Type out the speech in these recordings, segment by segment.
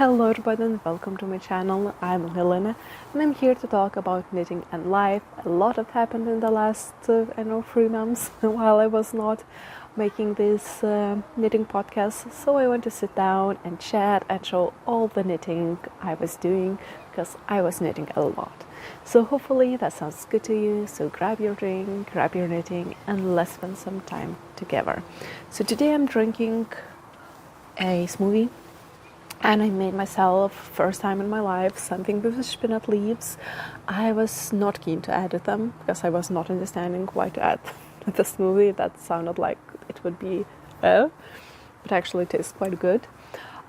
Hello everybody and welcome to my channel. I'm Helena and I'm here to talk about knitting and life. A lot has happened in the last 3 months while I was not making this knitting podcast, so I want to sit down and chat and show all the knitting I was doing because I was knitting a lot. So hopefully that sounds good to you. So grab your drink, grab your knitting, and let's spend some time together. So today I'm drinking a smoothie. And I made myself, first time in my life, something with spinach leaves. I was not keen to add them because I was not understanding why to add the smoothie. That sounded like it would be but actually it tastes quite good.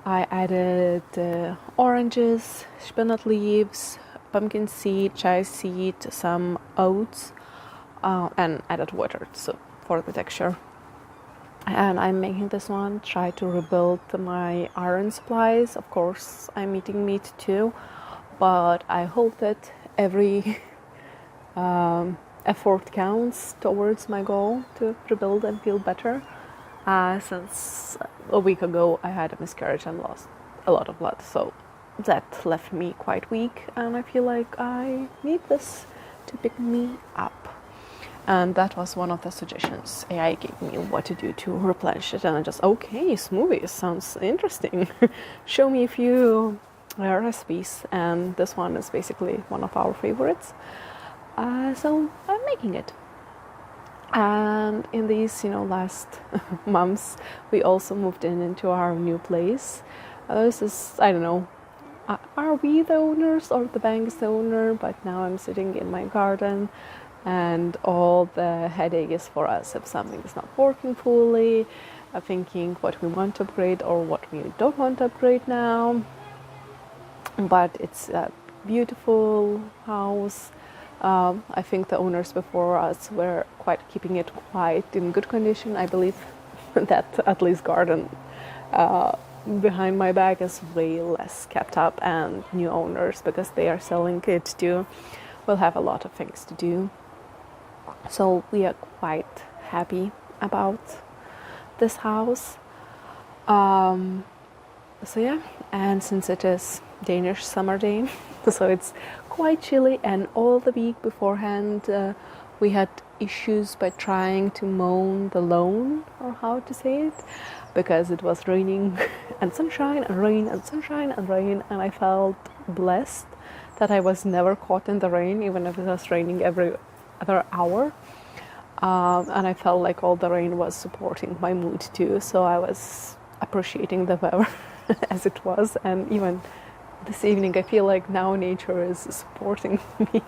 I added oranges, spinach leaves, pumpkin seed, chia seed, some oats, and added water for the texture. And I'm making this one, try to rebuild my iron supplies. Of course, I'm eating meat too, but I hope that every effort counts towards my goal to rebuild and feel better. Since a week ago, I had a miscarriage and lost a lot of blood, so that left me quite weak, and I feel like I need this to pick me up. And that was one of the suggestions AI gave me what to do to replenish it. And I just, okay, smoothies sounds interesting. Show me a few recipes. And this one is basically one of our favorites. So I'm making it. And in these, last months, we also moved into our new place. This is, I don't know, are we the owners or the bank is the owner? But now I'm sitting in my garden. And all the headache is for us if something is not working fully, thinking what we want to upgrade or what we don't want to upgrade now. But it's a beautiful house. I think the owners before us were keeping it quite in good condition. I believe that at least garden behind my back is way less kept up, and new owners, because they are selling it too, will have a lot of things to do. So we are quite happy about this house. So yeah, and since it is Danish summer day, so it's quite chilly, and all the week beforehand we had issues by trying to mow the lawn, or how to say it, because it was raining and sunshine and rain and sunshine and rain, and I felt blessed that I was never caught in the rain, even if it was raining every other hour, and I felt like all the rain was supporting my mood too, so I was appreciating the weather as it was. And even this evening I feel like now nature is supporting me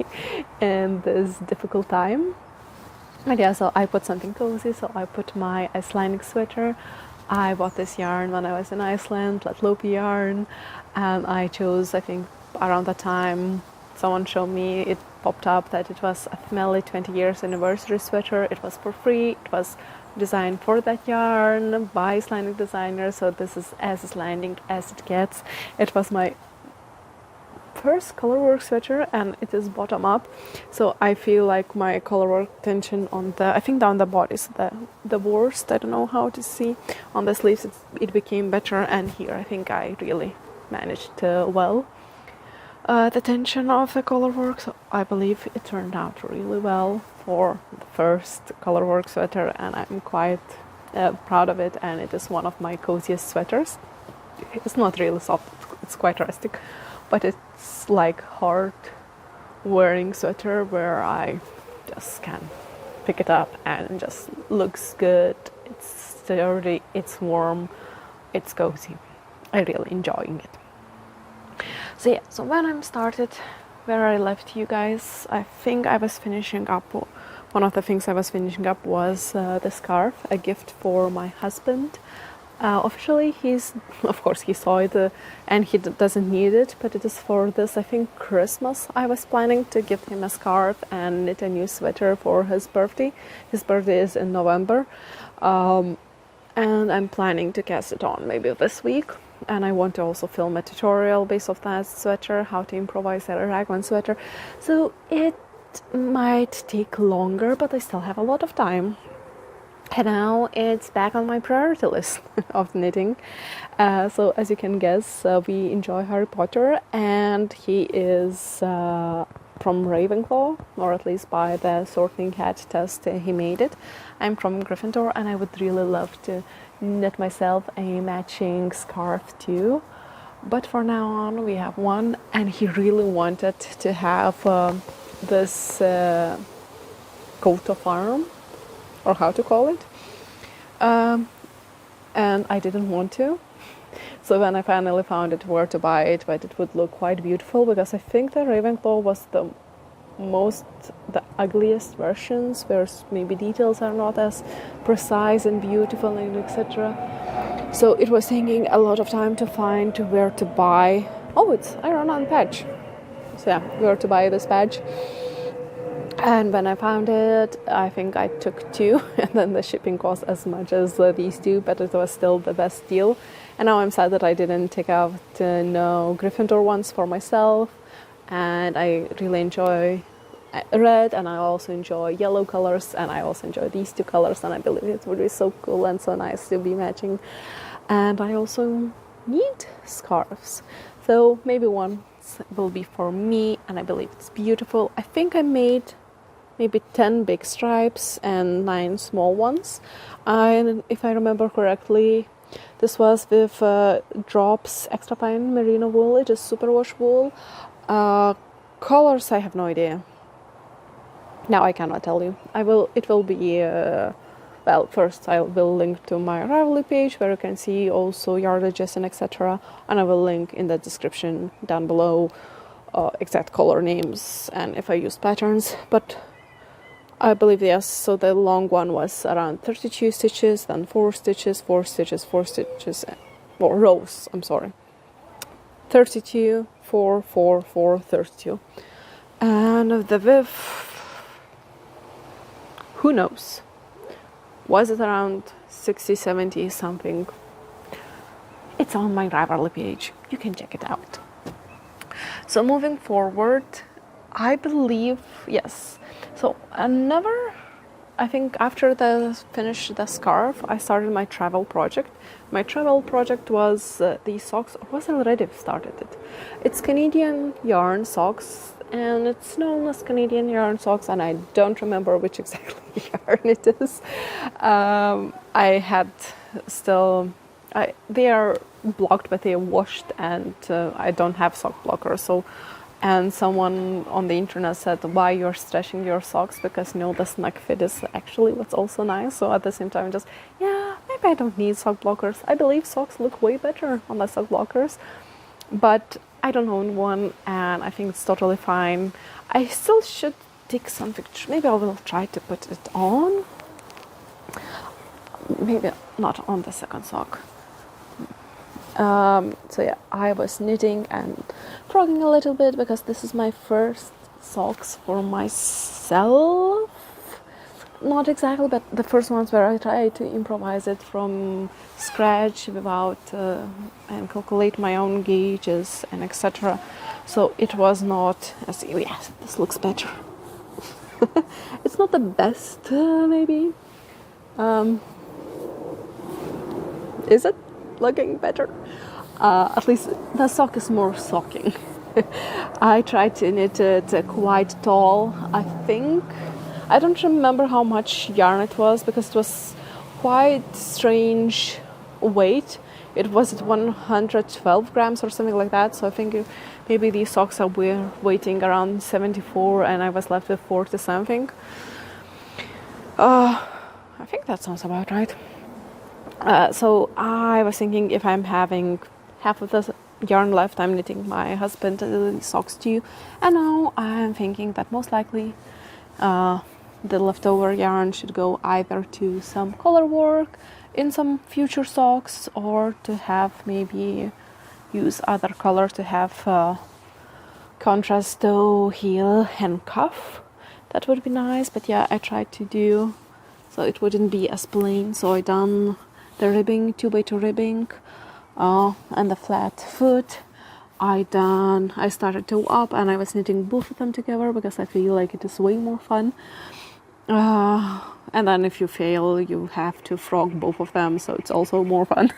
in this difficult time. And yeah, so I put something cozy, so I put my Icelandic sweater. I bought this yarn when I was in Iceland, Léttlopi yarn, and I chose, I think around that time someone showed me, it popped up that it was Afmæli 20 years anniversary sweater. It was for free. It was designed for that yarn by Icelandic designers. So this is as Icelandic as it gets. It was my first colorwork sweater, and it is bottom up. So I feel like my colorwork tension on I think down the body is the worst. I don't know how to see. On the sleeves it became better, and here I think I really managed well. The tension of the colorwork, so I believe it turned out really well for the first colorwork sweater, and I'm quite proud of it, and it is one of my coziest sweaters. It's not really soft, it's quite rustic, but it's like hard wearing sweater where I just can pick it up and it just looks good. It's sturdy, it's warm, it's cozy. I really enjoying it. So yeah, so when I started where I left you guys, I think I was finishing up, one of the things I was finishing up was the scarf, a gift for my husband. Officially of course he saw it and he doesn't need it, but it is for this, I think, Christmas. I was planning to give him a scarf and knit a new sweater for his birthday. His birthday is in November, and I'm planning to cast it on maybe this week. And I want to also film a tutorial based off that sweater, how to improvise a raglan sweater. So it might take longer, but I still have a lot of time. And now it's back on my priority list of knitting. So as you can guess, we enjoy Harry Potter, and he is from Ravenclaw, or at least by the sorting hat test he made it. I'm from Gryffindor, and I would really love to knit myself a matching scarf too. But for now on, we have one, and he really wanted to have this coat of arm, or how to call it, and I didn't want to. So when I finally found it where to buy it, but it would look quite beautiful, because I think the Ravenclaw was the ugliest versions, where maybe details are not as precise and beautiful and etc. So it was taking a lot of time to find where to buy. Oh, it's iron-on patch. So yeah, where to buy this patch. And when I found it, I think I took two, and then the shipping cost as much as these two, but it was still the best deal. And now I'm sad that I didn't take out no Gryffindor ones for myself. And I really enjoy red, and I also enjoy yellow colors, and I also enjoy these two colors, and I believe it would be so cool and so nice to be matching. And I also need scarves, so maybe one will be for me, and I believe it's beautiful. I think I made maybe 10 big stripes and 9 small ones, and if I remember correctly, this was with Drops extra fine merino wool. It is superwash wool. Colors, I have no idea. Now I cannot tell you. It will be well, first I will link to my Ravelry page, where you can see also yardages and etc. And I will link in the description down below exact color names and if I used patterns. But I believe yes, so the long one was around 32 stitches, then 4 stitches, 4 stitches, 4 stitches, or rows, I'm sorry. 32, 4, 4, 4, 32. And the width, who knows? Was it around 60, 70 something? It's on my Ravelry page. You can check it out. So moving forward, I believe, yes. So I think after finished the scarf, I started my travel project. My travel project was these socks, or was I already started it? It's Canadian yarn socks, and it's known as Canadian yarn socks, and I don't remember which exactly yarn it is. They are blocked, but they are washed, and I don't have sock blockers. And someone on the internet said, why you're stretching your socks, because the snug fit is actually what's also nice. So at the same time, maybe I don't need sock blockers. I believe socks look way better on the sock blockers, but I don't own one, and I think it's totally fine. I still should take some pictures. Maybe I will try to put it on. Maybe not on the second sock. So yeah, I was knitting and frogging a little bit, because this is my first socks for myself. Not exactly, but the first ones where I tried to improvise it from scratch without and calculate my own gauges and etc. So it was not as yes, this looks better. It's not the best, maybe. Is it looking better? At least the sock is more socking. I tried to knit it quite tall, I think. I don't remember how much yarn it was, because it was quite strange weight. It was at 112 grams or something like that. So I think maybe these socks are weighing around 74, and I was left with 40 something. I think that sounds about right. So I was thinking, if I'm having half of the yarn left, I'm knitting my husband socks too. And now I'm thinking that most likely the leftover yarn should go either to some color work in some future socks, or to have maybe use other color to have contrast toe, heel and cuff. That would be nice, but yeah, I tried to do so it wouldn't be as plain. So I done the ribbing, 2x2 ribbing, and the flat foot. I started toe up, and I was knitting both of them together because I feel like it is way more fun. And then if you fail, you have to frog both of them, so it's also more fun.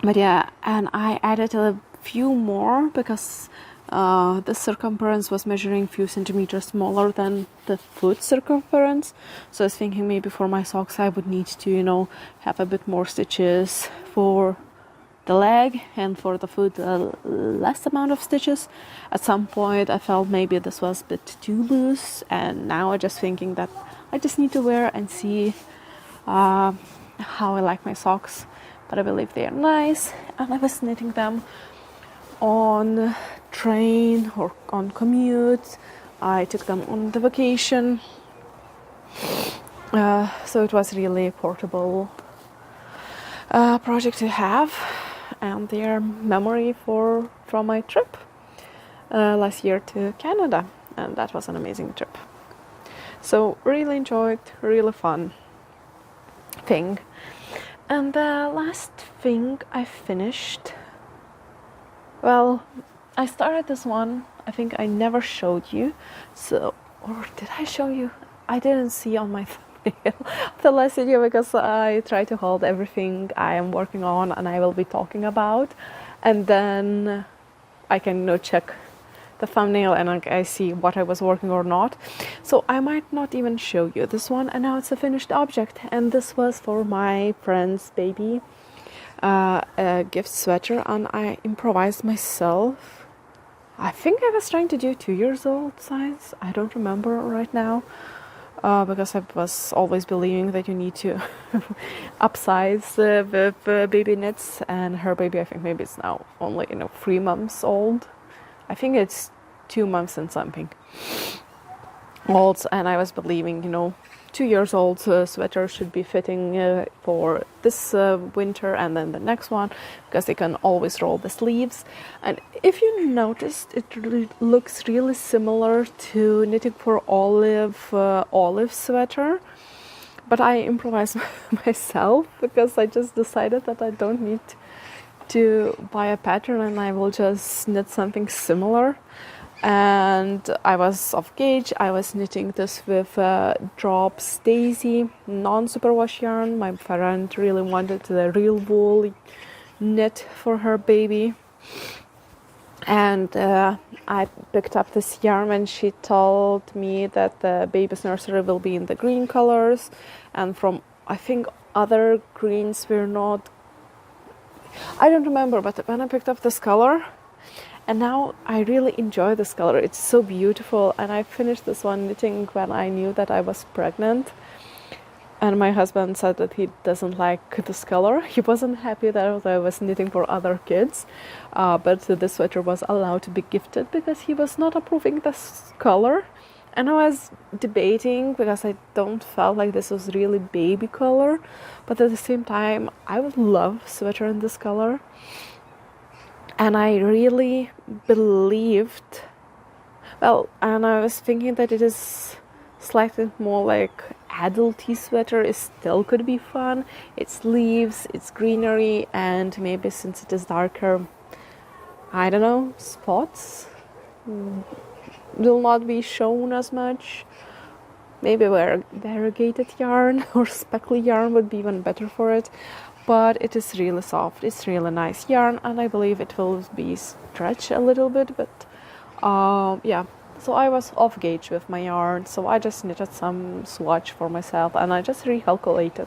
But yeah, and I added a few more because the circumference was measuring a few centimeters smaller than the foot circumference. So I was thinking maybe for my socks I would need to, you know, have a bit more stitches for the leg, and for the foot less amount of stitches. At some point I felt maybe this was a bit too loose, and now I'm just thinking that I just need to wear and see how I like my socks. But I believe they are nice, and I was knitting them on train or on commute. I took them on the vacation, so it was really a portable project to have, and their memory from my trip last year to Canada, and that was an amazing trip. So really enjoyed, really fun thing. And the last thing I finished, well, I started this one, I think I never showed you, so, or did I show you? I didn't see on my the last video because I try to hold everything I am working on and I will be talking about, and then I can, you know, check the thumbnail and I see what I was working or not. So I might not even show you this one, and now it's a finished object, and this was for my friend's baby, a gift sweater, and I improvised myself. I think I was trying to do 2 years old size, I don't remember right now. Because I was always believing that you need to upsize with baby knits, and her baby, I think maybe it's now only, you know, 3 months old. I think it's 2 months and something old, and I was believing, you know, 2 years old sweater should be fitting for this winter and then the next one, because they can always roll the sleeves. And if you noticed, it really looks really similar to knitting for olive sweater, but I improvised myself because I just decided that I don't need to buy a pattern and I will just knit something similar. And I was off gauge. I was knitting this with Drops Daisy non-superwash yarn. My friend really wanted the real wool knit for her baby, and I picked up this yarn and she told me that the baby's nursery will be in the green colors, and from, I think, other greens were not, I don't remember, but when I picked up this color, and now I really enjoy this color. It's so beautiful, and I finished this one knitting when I knew that I was pregnant, and my husband said that he doesn't like this color. He wasn't happy that I was knitting for other kids, but this sweater was allowed to be gifted because he was not approving this color. And I was debating because I don't felt like this was really baby color, but at the same time I would love sweater in this color. And I really believed, well, and I was thinking that it is slightly more like adulty sweater. It still could be fun. It's leaves, it's greenery, and maybe since it is darker, I don't know, spots will not be shown as much. Maybe variegated yarn or speckly yarn would be even better for it. But it is really soft, it's really nice yarn, and I believe it will be stretched a little bit, but yeah. So I was off gauge with my yarn, so I just knitted some swatch for myself, and I just recalculated.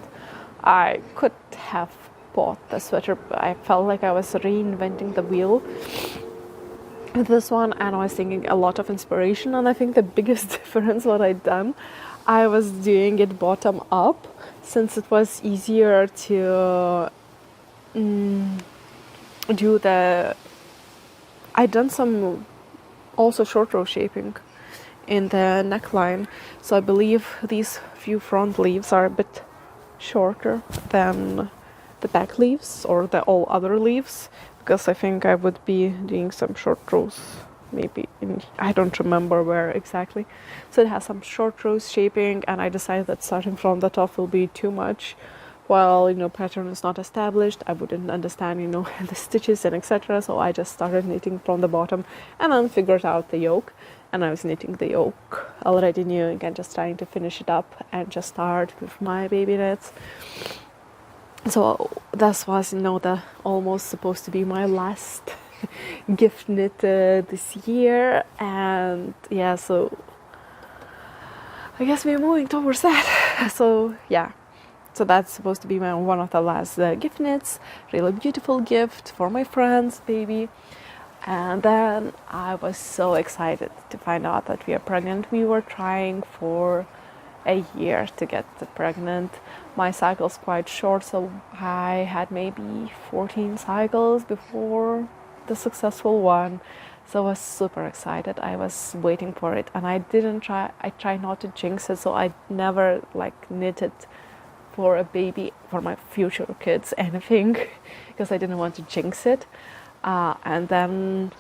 I could have bought the sweater, but I felt like I was reinventing the wheel with this one, and I was thinking a lot of inspiration, and I think the biggest difference what I done, I was doing it bottom up, since it was easier to do the, I done some also short row shaping in the neckline, so I believe these few front leaves are a bit shorter than the back leaves or the all other leaves, because I think I would be doing some short rows maybe in, I don't remember where exactly. So it has some short rows shaping, and I decided that starting from the top will be too much while, you know, pattern is not established, I wouldn't understand, you know, the stitches and etc. So I just started knitting from the bottom and then figured out the yoke. And I was knitting the yoke, already knowing and just trying to finish it up and just start with my baby knits. So this was, you know, the almost supposed to be my last gift knit this year. And yeah, so I guess we're moving towards that. So yeah. So that's supposed to be my one of the last gift knits. Really beautiful gift for my friend's baby. And then I was so excited to find out that we are pregnant. We were trying for a year to get pregnant. My cycle's quite short, so I had maybe 14 cycles before the successful one. So I was super excited. I was waiting for it, and I tried not to jinx it, so I never like knitted for a baby, for my future kids, anything, because I didn't want to jinx it. And then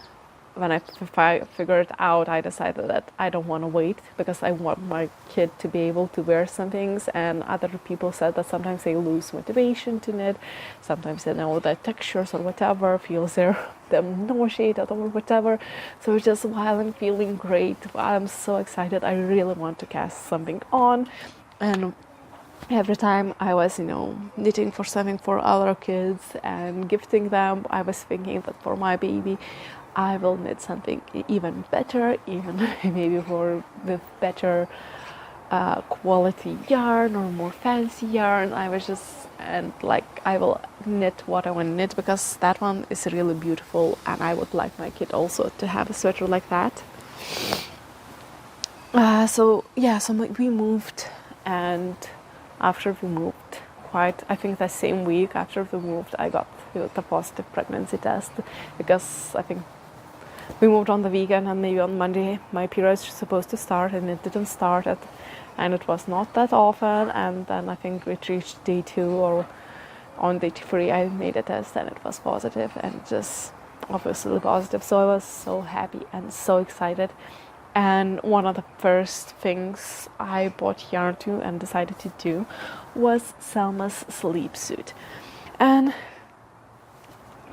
when I figured out, I decided that I don't want to wait, because I want my kid to be able to wear some things. And other people said that sometimes they lose motivation to knit, sometimes they know the textures or whatever, feels them nauseated or whatever. So just while I'm feeling great, while I'm so excited, I really want to cast something on. And every time I was, you know, knitting for something for other kids and gifting them, I was thinking that for my baby, I will knit something even better, even maybe with better quality yarn or more fancy yarn. I was just, and like, I will knit what I want to knit, because that one is really beautiful, and I would like my kid also to have a sweater like that. So we moved, and after we moved, I think the same week after we moved, I got the positive pregnancy test, because I think we moved on the weekend, and maybe on Monday my period was supposed to start, and it didn't start, and it was not that often. And then I think we reached day 2, or on day 3 I made a test, and it was positive, and just obviously positive. So I was so happy and so excited. And one of the first things I bought yarn to and decided to do was Selma's sleepsuit. And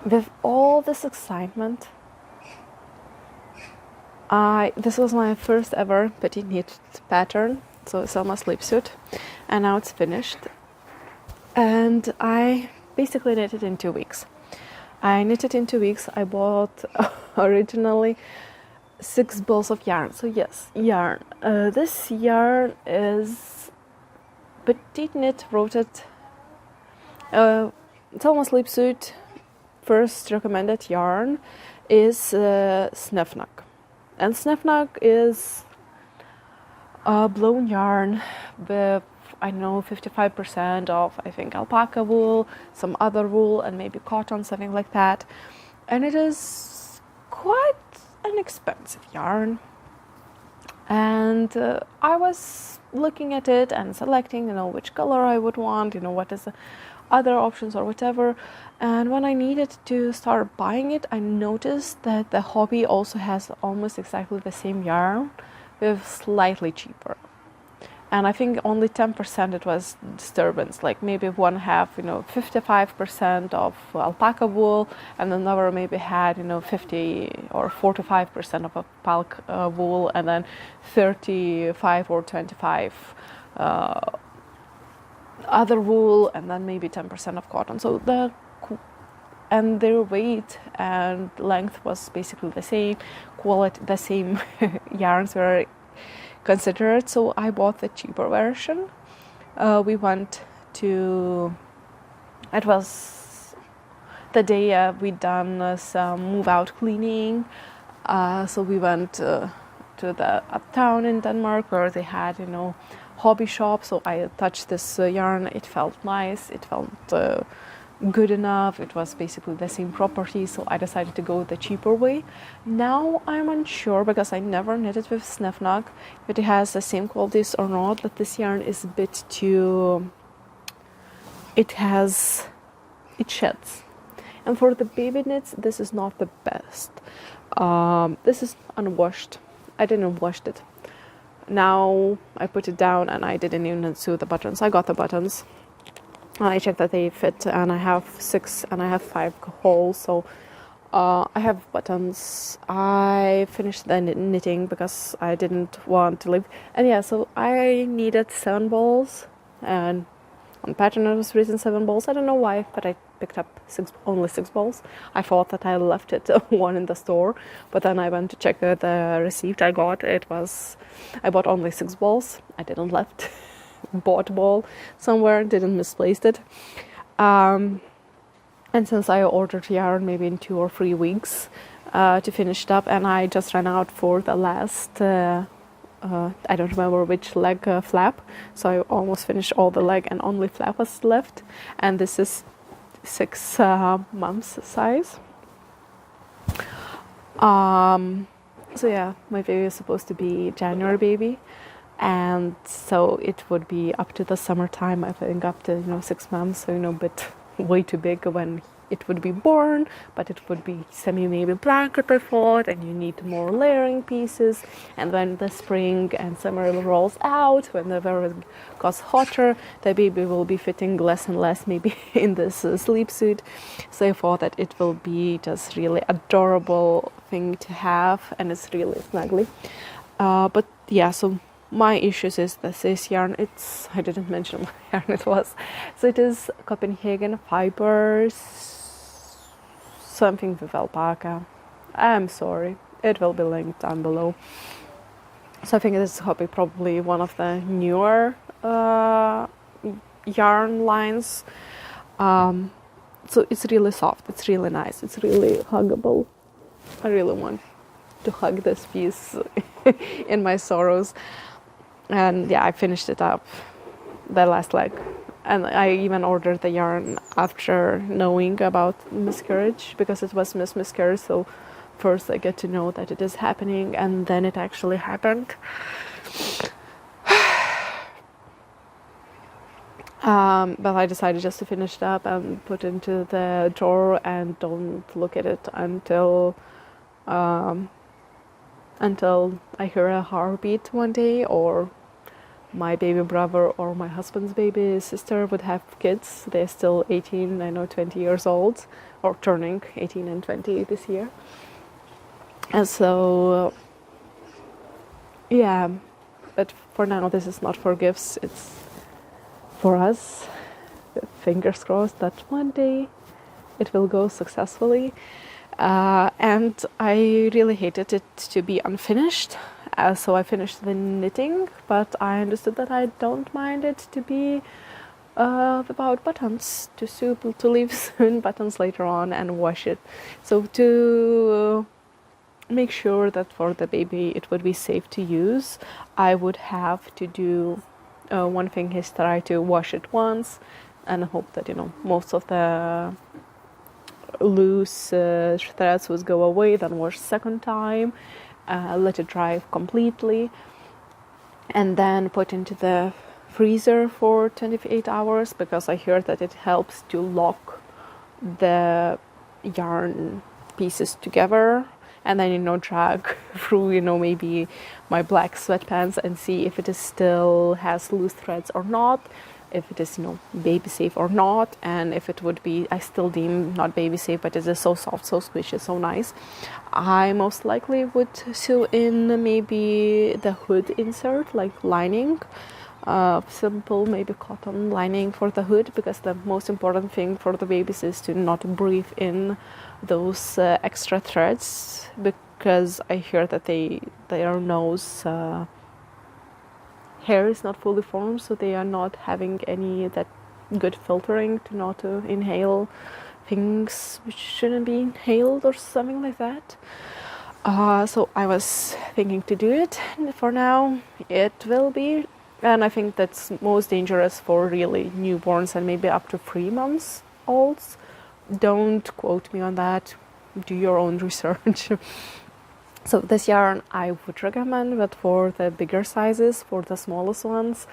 with all this excitement, this was my first ever petite knit pattern, so Selma sleepsuit, and now it's finished. And I basically knit it in 2 weeks. I bought originally 6 balls of yarn. So yes, yarn. This yarn is petite knit roted. Selma sleepsuit first recommended yarn is Snefnak. And Snefnak is a blown yarn with, I know, 55% of, I think, alpaca wool, some other wool, and maybe cotton, something like that. And it is quite an expensive yarn. And I was looking at it and selecting, you know, which color I would want, you know, what is the other options or whatever. And when I needed to start buying it, I noticed that the Hobbii also has almost exactly the same yarn with slightly cheaper. And I think only 10% it was disturbance, like maybe one half, you know, 55% of alpaca wool, and another maybe had, you know, 50 or 45% of alpaca wool, and then 35 or 25 other wool, and then maybe 10% of cotton. So their weight and length was basically the same, quality the same. Yarns were considered, so I bought the cheaper version. We went to, it was the day we'd done some move out cleaning, so we went to the uptown in Denmark, where they had, you know, hobby shop. So I touched this yarn, it felt nice, it felt good enough, it was basically the same property, so I decided to go the cheaper way. Now I'm unsure, because I never knitted with Snefnak, if it has the same qualities or not, but this yarn is a bit too, it sheds. And for the baby knits, this is not the best. This is unwashed. I didn't wash it. Now I put it down, and I didn't even sew the buttons. I got the buttons. I checked that they fit, and I have 6 and I have 5 holes, so I have buttons. I finished the knitting because I didn't want to leave. And yeah, so I needed 7 balls, and on pattern it was written 7 balls. I don't know why, but I picked up only 6 balls. I thought that I left it one in the store, but then I went to check the receipt I got. I bought only 6 balls. I didn't left bought a ball somewhere, didn't misplaced it. And since I ordered yarn maybe in 2 or 3 weeks to finish it up, and I just ran out for the last, I don't remember which leg flap, so I almost finished all the leg and only flap was left. And this is 6 months size. So yeah, my baby is supposed to be January baby. And so it would be up to the summertime, I think, up to 6 months, so but way too big when it would be born, but it would be maybe blanket, I thought, and you need more layering pieces. And when the spring and summer rolls out, when the weather gets hotter, the baby will be fitting less and less maybe in this sleep suit. So I thought that it will be just really adorable thing to have, and it's really snuggly. But yeah, so my issues is this yarn. I didn't mention what yarn it was. So it is Copenhagen fibers, something with alpaca. I'm sorry, it will be linked down below. So I think this is Hobbii, probably one of the newer yarn lines. So it's really soft, it's really nice, it's really huggable. I really want to hug this piece in my sorrows. And yeah, I finished it up, the last leg. And I even ordered the yarn after knowing about miscarriage, because it was miscarriage. So first I get to know that it is happening, and then it actually happened. But I decided just to finish it up and put into the drawer and don't look at it until I hear a heartbeat one day, or my baby brother or my husband's baby sister would have kids. They're still 18, 20 years old, or turning 18 and 20 this year. And so, yeah, but for now this is not for gifts, it's for us. Fingers crossed that one day it will go successfully. And I really hated it to be unfinished, so I finished the knitting, but I understood that I don't mind it to be without buttons, to leave soon buttons later on and wash it. So to make sure that for the baby it would be safe to use, I would have to do one thing is try to wash it once and hope that most of the loose threads would go away, then wash second time, let it dry completely, and then put into the freezer for 28 hours, because I heard that it helps to lock the yarn pieces together, and then drag through maybe my black sweatpants and see if it is still has loose threads or not, if it is baby safe or not, and if it would be, I still deem not baby safe, but it is so soft, so squishy, so nice. I most likely would sew in maybe the hood insert, like lining, simple maybe cotton lining for the hood, because the most important thing for the babies is to not breathe in those extra threads, because I hear that their nose hair is not fully formed, so they are not having any that good filtering to not to inhale things which shouldn't be inhaled or something like that. So I was thinking to do it, and for now it will be, and I think that's most dangerous for really newborns and maybe up to 3 months olds. Don't quote me on that, do your own research. So this yarn I would recommend, but for the bigger sizes, for the smallest ones,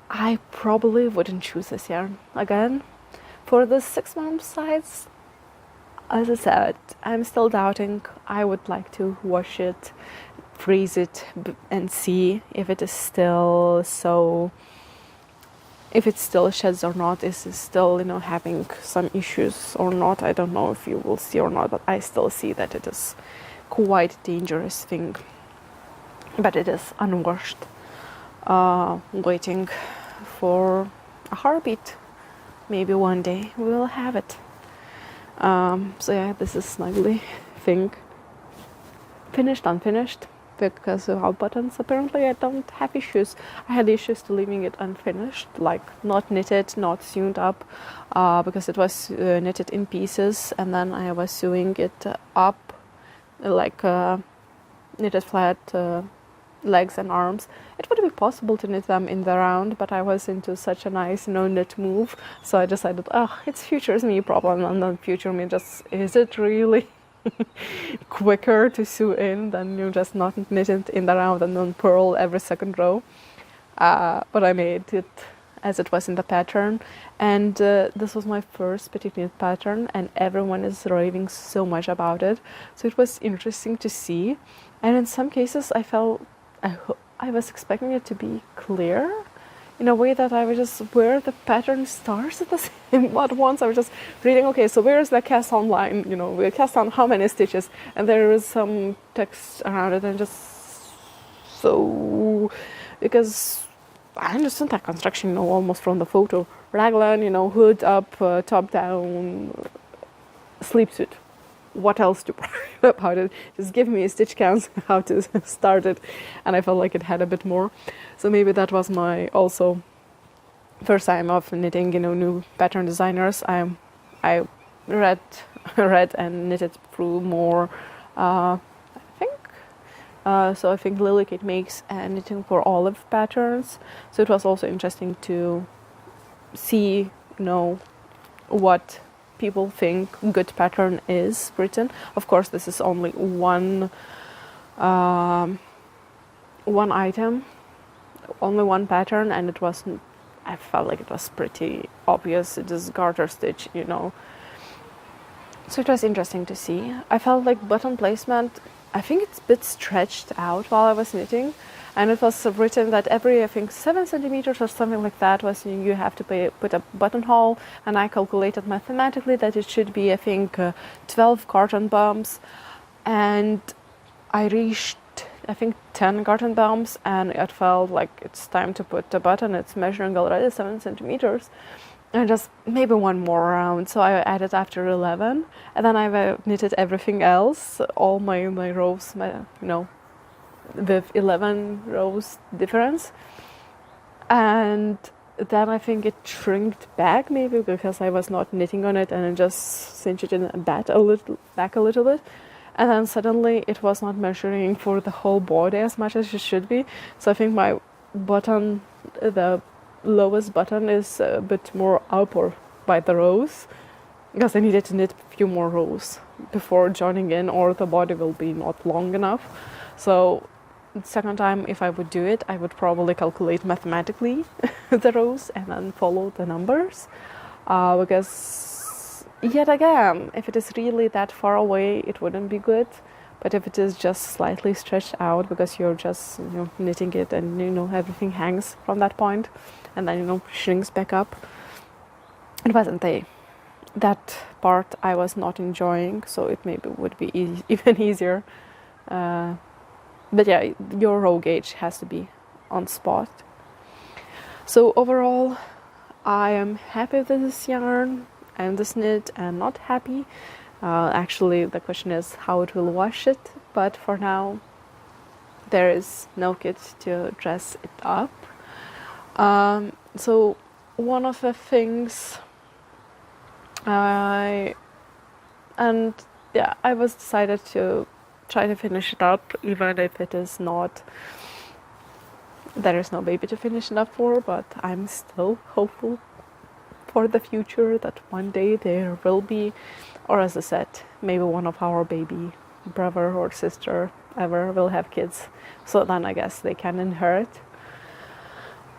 I probably wouldn't choose this yarn again. For the 6 month size, as I said, I'm still doubting. I would like to wash it, freeze it, and see if it is still so if it still sheds or not, is it still, having some issues or not. I don't know if you will see or not, but I still see that it is quite a dangerous thing. But it is unwashed, waiting for a heartbeat. Maybe one day we will have it. So yeah, this is snuggly thing. Finished, unfinished, because of our buttons. Apparently I don't have issues. I had issues to leaving it unfinished, like not knitted, not sewn up, because it was knitted in pieces, and then I was sewing it up, like knitted flat legs and arms. It would be possible to knit them in the round, but I was into such a nice knit move, so I decided, it's future me problem, and then future me just, is it really quicker to sew in than you just not knit it in the round and then purl every second row? But I made it as it was in the pattern, and this was my first petite knit pattern, and everyone is raving so much about it, so it was interesting to see. And in some cases I was expecting it to be clear in a way that I was just where the pattern starts at the same at once. I was just reading, okay, so where's the cast on line? We cast on how many stitches, and there is some text around it, and just so, because I understand that construction, almost from the photo. Raglan, hood up, top down, sleepsuit. What else to write about it? Just give me stitch counts, how to start it, and I felt like it had a bit more. So maybe that was my also first time of knitting, new pattern designers. I read and knitted through more. I think Lily Kate makes knitting for olive patterns. So it was also interesting to see, what people think good pattern is written. Of course, this is only one item, only one pattern, and it wasn't. I felt like it was pretty obvious. It is garter stitch, So it was interesting to see. I felt like button placement, I think it's a bit stretched out while I was knitting, and it was written that every, 7 centimeters or something like that was you have to put a buttonhole, and I calculated mathematically that it should be 12 garter bumps, and I reached 10 garter bumps, and it felt like it's time to put the button. It's measuring already 7 centimeters. And just maybe one more round, so I added after 11, and then I knitted everything else, all my rows, with 11 rows difference, and then I think it shrinked back maybe because I was not knitting on it, and I just cinched it in back a little bit, and then suddenly it was not measuring for the whole body as much as it should be. So I think my button, the lowest button, is a bit more upper by the rows, because I needed to knit a few more rows before joining in, or the body will be not long enough. So the second time, if I would do it, I would probably calculate mathematically the rows and then follow the numbers, because yet again, if it is really that far away, it wouldn't be good. But if it is just slightly stretched out because you're just knitting it, and everything hangs from that point, and then shrinks back up, it wasn't that part I was not enjoying. So it maybe would be even easier. But yeah, your row gauge has to be on spot. So overall, I am happy with this yarn and this knit, and not happy. Actually, the question is how it will wash it, but for now there is no kit to dress it up. So one of the things I was decided to try to finish it up, even if it is not, there is no baby to finish it up for, but I'm still hopeful for the future that one day there will be, or as I said, maybe one of our baby brother or sister ever will have kids, so then I guess they can inherit,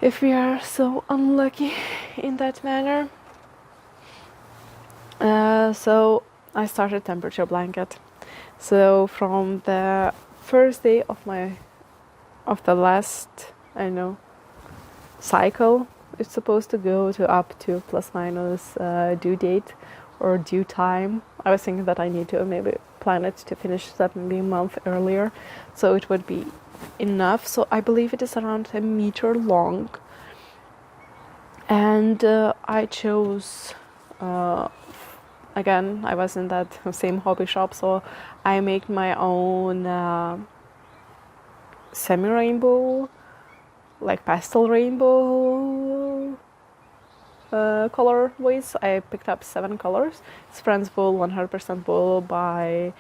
if we are so unlucky in that manner. So I started temperature blanket. So from the first day of the last cycle, it's supposed to go to up to plus minus due date or due time. I was thinking that I need to maybe plan it to finish that maybe a month earlier, so it would be enough. So I believe it is around a meter long, and I chose again, I was in that same hobby shop, so I made my own semi-rainbow, like pastel rainbow colorways. I picked up 7 colors. It's Friends Wool, 100% wool by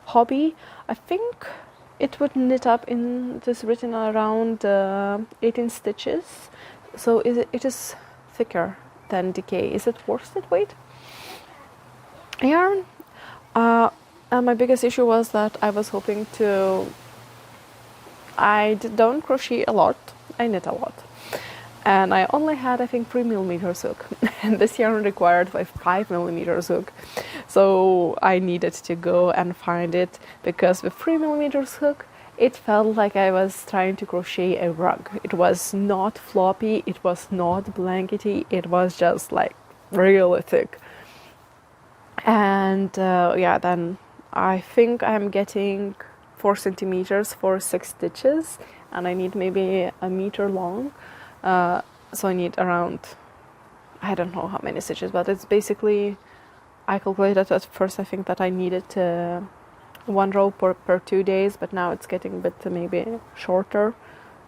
Hobbii. I think it would knit up in, it is written around 18 stitches, so it is thicker than Decay. Is it worsted weight yarn? And my biggest issue was that I was hoping to, don't crochet a lot, I knit a lot, and I only had I think 3mm hook, and this yarn required a 5mm hook, so I needed to go and find it, because with 3mm hook it felt like I was trying to crochet a rug. It was not floppy, it was not blankety, it was just like really thick. And yeah, then I think I'm getting 4 centimeters for 6 stitches, and I need maybe a meter long, so I need around, I don't know how many stitches, but it's basically, I calculated at first I think that I needed 1 row per 2 days, but now it's getting a bit maybe shorter,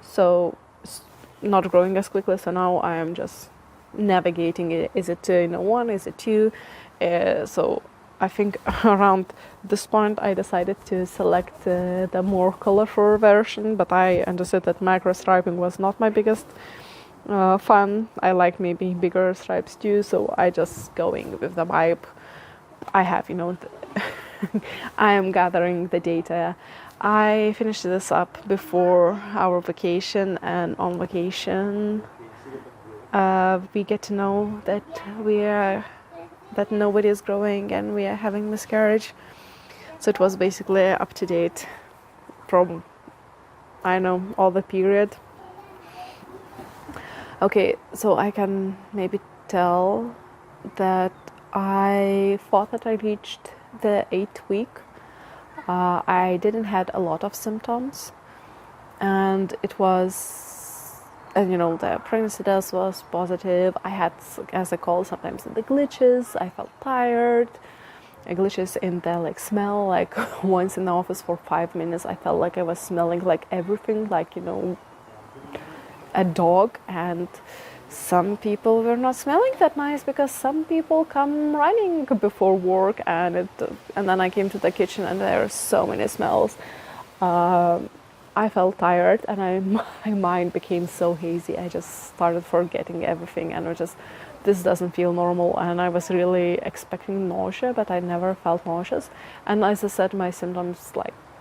so it's not growing as quickly, so now I am just navigating it. Is it 1, is it 2? So I think around this point I decided to select the more colorful version, but I understood that macro striping was not my biggest fun. I like maybe bigger stripes too, so I just going with the vibe I have, I am gathering the data. I finished this up before our vacation, and on vacation we get to know that nobody is growing and we are having miscarriage. So it was basically up to date from, I know, all the period. Okay, so I can maybe tell that I thought that I reached the 8th week. I didn't had a lot of symptoms, and it was, and the pregnancy test was positive. I had, as I call sometimes, the glitches. I felt tired. Glitches in the smell. Like once in the office for 5 minutes, I felt like I was smelling like everything, like a dog. And some people were not smelling that nice, because some people come running before work, and then I came to the kitchen and there are so many smells. I felt tired, and my mind became so hazy. I just started forgetting everything, and this doesn't feel normal. And I was really expecting nausea, but I never felt nauseous. And as I said, my symptoms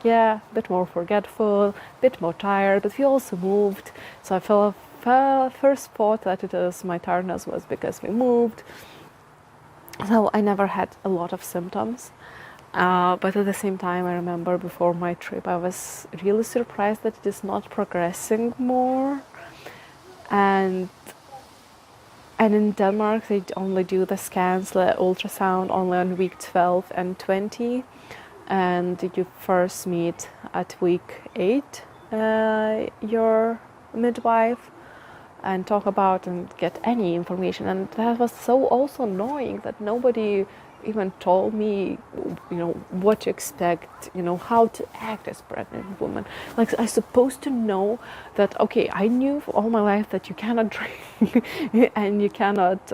a bit more forgetful, a bit more tired, but we also moved. So I first thought that it was my tiredness was because we moved. So I never had a lot of symptoms. But at the same time, I remember before my trip, I was really surprised that it is not progressing more. And in Denmark, they only do the scans, the ultrasound, only on week 12 and 20. And you first meet at week 8 your midwife and talk about and get any information. And that was so also annoying that nobody even told me, what to expect, how to act as pregnant woman. Like, I supposed to know that, okay, I knew for all my life that you cannot drink and you cannot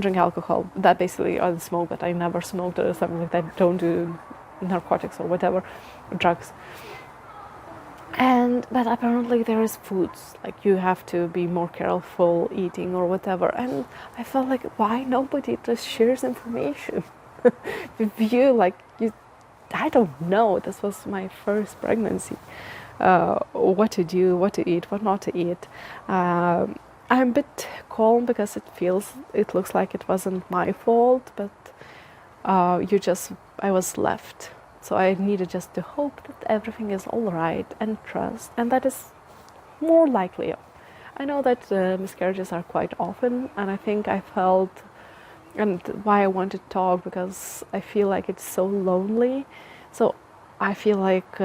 drink alcohol. That basically, or smoke, but I never smoked or something like that. Don't do narcotics or whatever, drugs. But apparently there is foods, like you have to be more careful eating or whatever. And I felt like, why nobody just shares information with you? I don't know. This was my first pregnancy. What to do, what to eat, what not to eat. I'm a bit calm because it looks like it wasn't my fault, but I was left. So I needed just to hope that everything is all right and trust, and that is more likely. I know that miscarriages are quite often, and I think I felt, and why I want to talk, because I feel like it's so lonely. So I feel like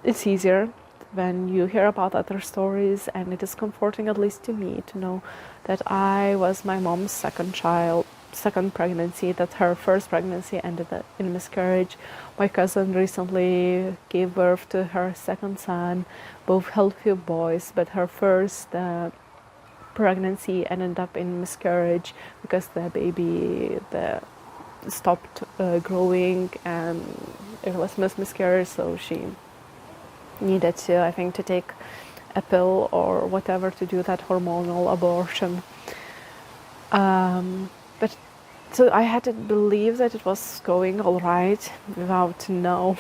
it's easier when you hear about other stories, and it is comforting, at least to me, to know that I was my mom's second pregnancy, that her first pregnancy ended in miscarriage. My cousin recently gave birth to her second son, both healthy boys, but her first pregnancy ended up in miscarriage because the baby stopped growing, and it was miscarriage, so she needed to, I think, to take a pill or whatever to do that hormonal abortion. But so I had to believe that it was going all right without no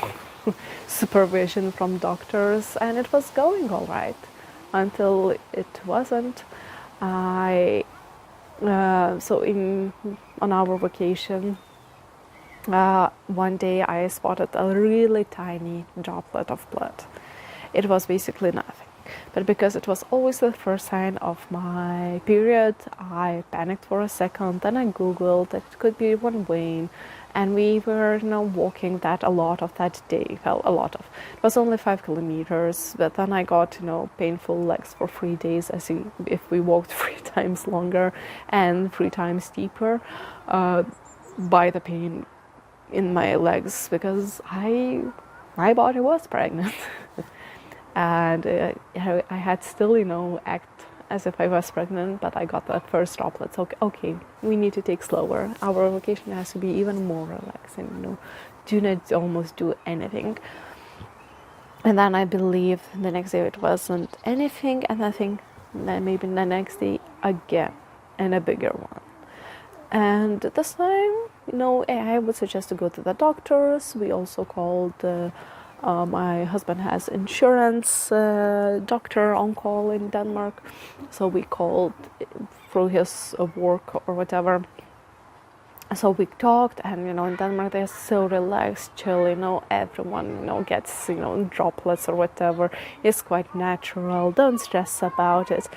supervision from doctors, and it was going all right until it wasn't. On our vacation, one day I spotted a really tiny droplet of blood. It was basically nothing. But because it was always the first sign of my period, I panicked for a second. Then I googled that it could be one vein, and we were walking that a lot of that day. Well, a lot of. It was only 5 kilometers, but then I got painful legs for 3 days, as if we walked 3 times longer and 3 times deeper, by the pain in my legs, because my body was pregnant. And I had still, act as if I was pregnant, but I got that first droplet. So, okay, we need to take slower. Our vacation has to be even more relaxing, do not almost do anything. And then I believe the next day it wasn't anything, and I think then maybe the next day again, and a bigger one. And this time, I would suggest to go to the doctors. We also called my husband has insurance doctor on call in Denmark, so we called through his work or whatever. So we talked, and in Denmark they're so relaxed, chill. Everyone gets droplets or whatever. It's quite natural. Don't stress about it.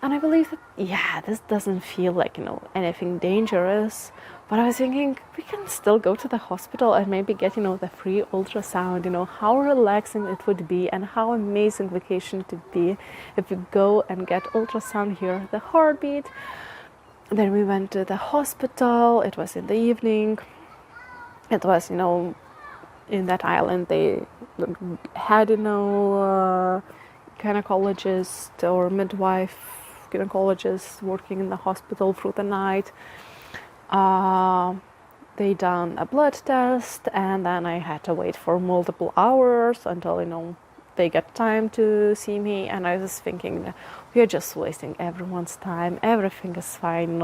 And I believe that this doesn't feel like anything dangerous. But I was thinking, we can still go to the hospital and maybe get, the free ultrasound, how relaxing it would be, and how amazing vacation it would be if we go and get ultrasound, hear the heartbeat. Then we went to the hospital. It was in the evening. It was, in that island they had, gynecologist or midwife gynecologist working in the hospital through the night. They done a blood test, and then I had to wait for multiple hours until they get time to see me. And I was thinking, we are just wasting everyone's time. Everything is fine,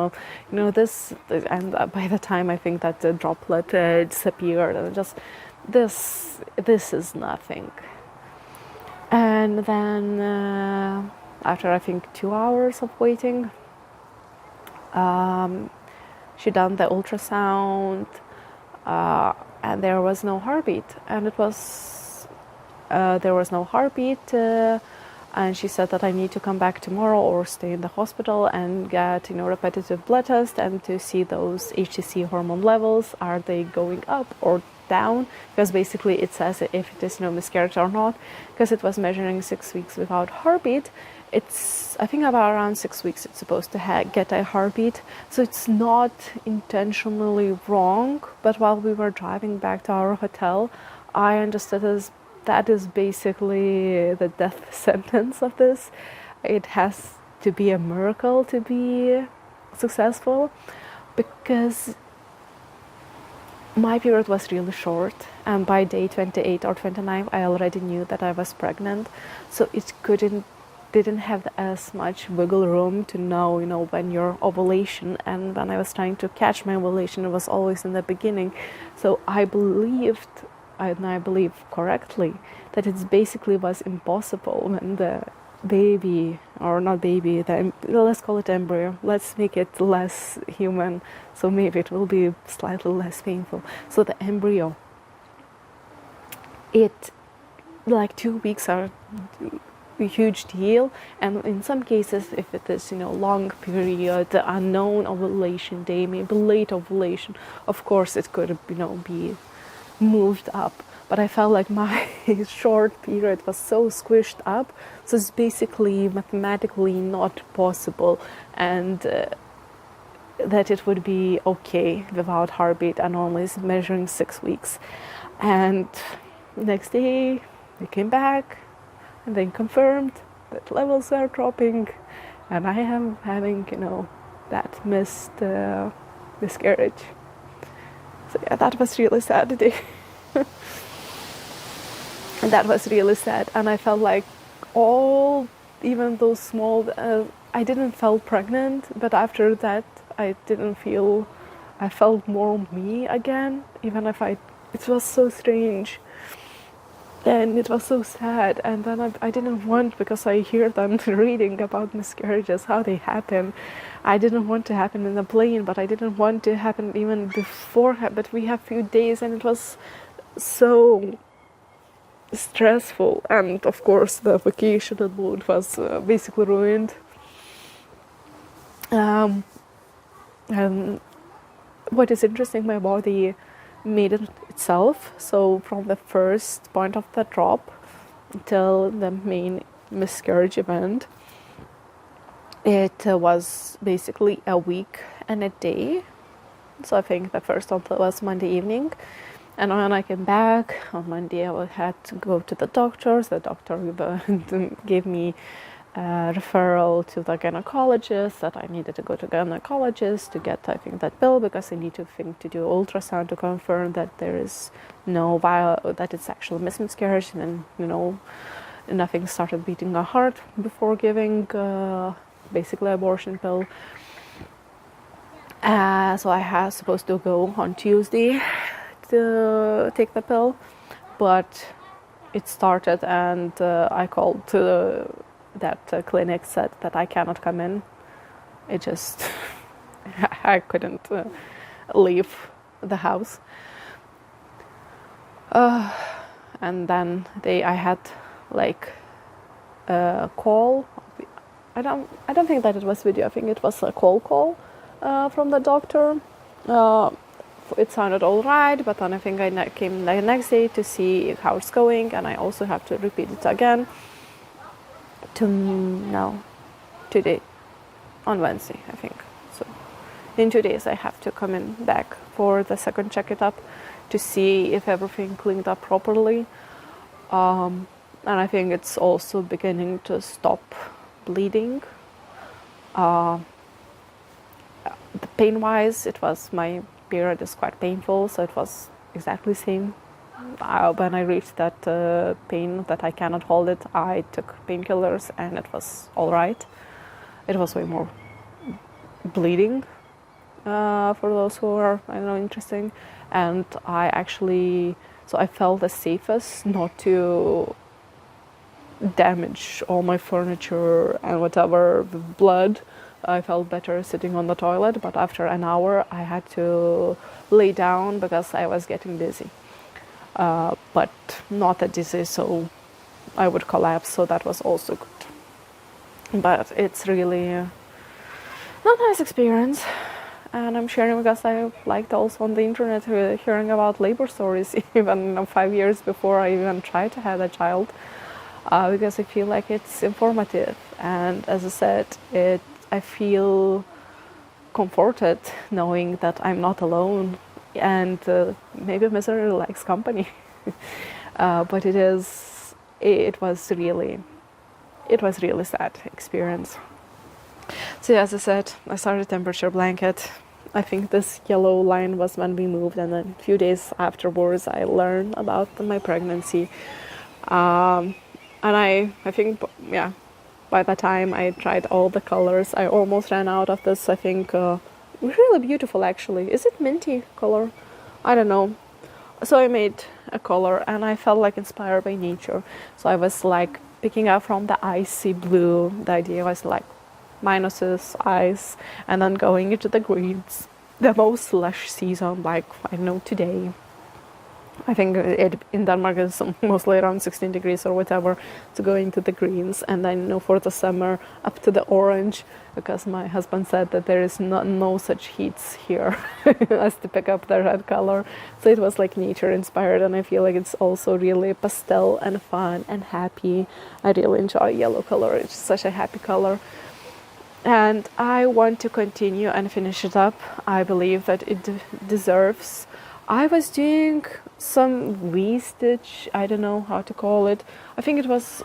this. And by the time I think that the droplet disappeared, and just this is nothing. And then after I think 2 hours of waiting, she done the ultrasound, and there was no heartbeat, and there was no heartbeat, and she said that I need to come back tomorrow or stay in the hospital and get repetitive blood test and to see those HCG hormone levels, are they going up or down, because basically it says if it is miscarriage or not, because it was measuring 6 weeks without heartbeat. It's, I think, about around 6 weeks it's supposed to get a heartbeat, so it's not intentionally wrong. But while we were driving back to our hotel, I understood that is basically the death sentence of this. It has to be a miracle to be successful, because my period was really short, and by day 28 or 29 I already knew that I was pregnant, so it didn't have as much wiggle room to know, when your ovulation, and when I was trying to catch my ovulation, it was always in the beginning. So I believed, and I believe correctly, that it basically was impossible when the baby, or not baby, let's call it embryo, let's make it less human, so maybe it will be slightly less painful. So the embryo, it, like 2 weeks are a huge deal. And in some cases, if it is, long period, the unknown ovulation day, maybe late ovulation, of course it could, be moved up. But I felt like my short period was so squished up, so it's basically mathematically not possible, and that it would be okay without heartbeat, and only measuring 6 weeks. And next day we came back and then confirmed that levels are dropping, and I am having, that miscarriage. So yeah, that was really sad today. And that was really sad, and I felt like even those small, I didn't feel pregnant, but after that I felt more me again, even if it was so strange. And it was so sad, and then I didn't want, because I hear them reading about miscarriages, how they happen. I didn't want to happen in the plane, but I didn't want to happen even before, but we have few days, and it was so stressful, and of course the vacation mood was basically ruined. And what is interesting, my body made it itself. So from the first point of the drop till the main miscarriage event, it was basically a week and a day. So I think the first one was Monday evening. And when I came back on Monday, I had to go to the doctor. The doctor gave me a referral to the gynecologist, that I needed to go to gynecologist to get, I think, that pill, because I need to do ultrasound to confirm that there is that it's actually miscarriage, and then, nothing started beating my heart before giving basically abortion pill. So I was supposed to go on Tuesday to take the pill, but it started, and I called to that clinic, said that I cannot come in. It just I couldn't leave the house, and then I had like a call. I don't think that it was video. I think it was a call from the doctor. It sounded all right, but then I think I came the next day to see how it's going, and I also have to repeat it again today, on Wednesday, I think. So in 2 days I have to come in back for the second check it up to see if everything cleaned up properly. And I think it's also beginning to stop bleeding. The pain-wise, my period is quite painful, so it was exactly the same. When I reached that pain that I cannot hold it, I took painkillers, and it was all right. It was way more bleeding for those who are, interested. And I felt the safest not to damage all my furniture and whatever with blood. I felt better sitting on the toilet, but after an hour I had to lay down because I was getting dizzy. But not that dizzy, so I would collapse, so that was also good. But it's really not a nice experience, and I'm sharing because I liked also on the internet hearing about labor stories, even 5 years before I even tried to have a child, because I feel like it's informative, and as I said, I feel comforted knowing that I'm not alone, and maybe misery likes company. But it was really sad experience. So as I said, I started temperature blanket. I think this yellow line was when we moved, and then a few days afterwards I learned about my pregnancy. And I think, by the time I tried all the colors, I almost ran out of this, I think, really beautiful actually. Is it minty color? I don't know. So I made a color, and I felt like inspired by nature. So I was like picking up from the icy blue. The idea was like minuses, ice, and then going into the greens. The most lush season, like, I don't know, today. I think in Denmark it's mostly around 16 degrees or whatever, to go into the greens, and then for the summer up to the orange, because my husband said that there is no such heats here as to pick up the red color. So it was like nature inspired, and I feel like it's also really pastel and fun and happy. I really enjoy yellow color. It's such a happy color. And I want to continue and finish it up. I believe that it deserves. I was doing some V-stitch, I don't know how to call it. I think it was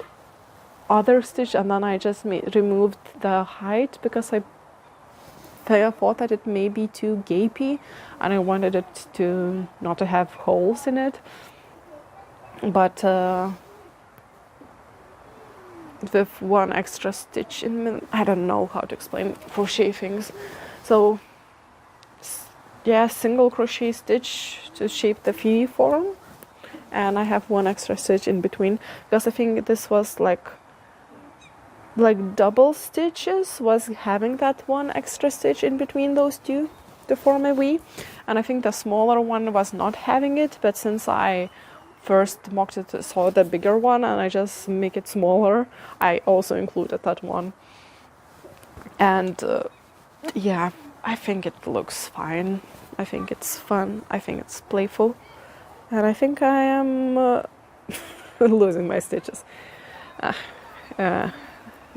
other stitch, and then I just removed the height because I thought that it may be too gapey, and I wanted it to not to have holes in it. But with one extra stitch in, I don't know how to explain crochet things. So yeah, single crochet stitch to shape the V form, and I have one extra stitch in between, because I think this was like double stitches was having that one extra stitch in between those two to form a V, and I think the smaller one was not having it, but since I first mocked it, saw the bigger one, and I just make it smaller, I also included that one. And yeah, I think it looks fine. I think it's fun. I think it's playful. And I think I am losing my stitches.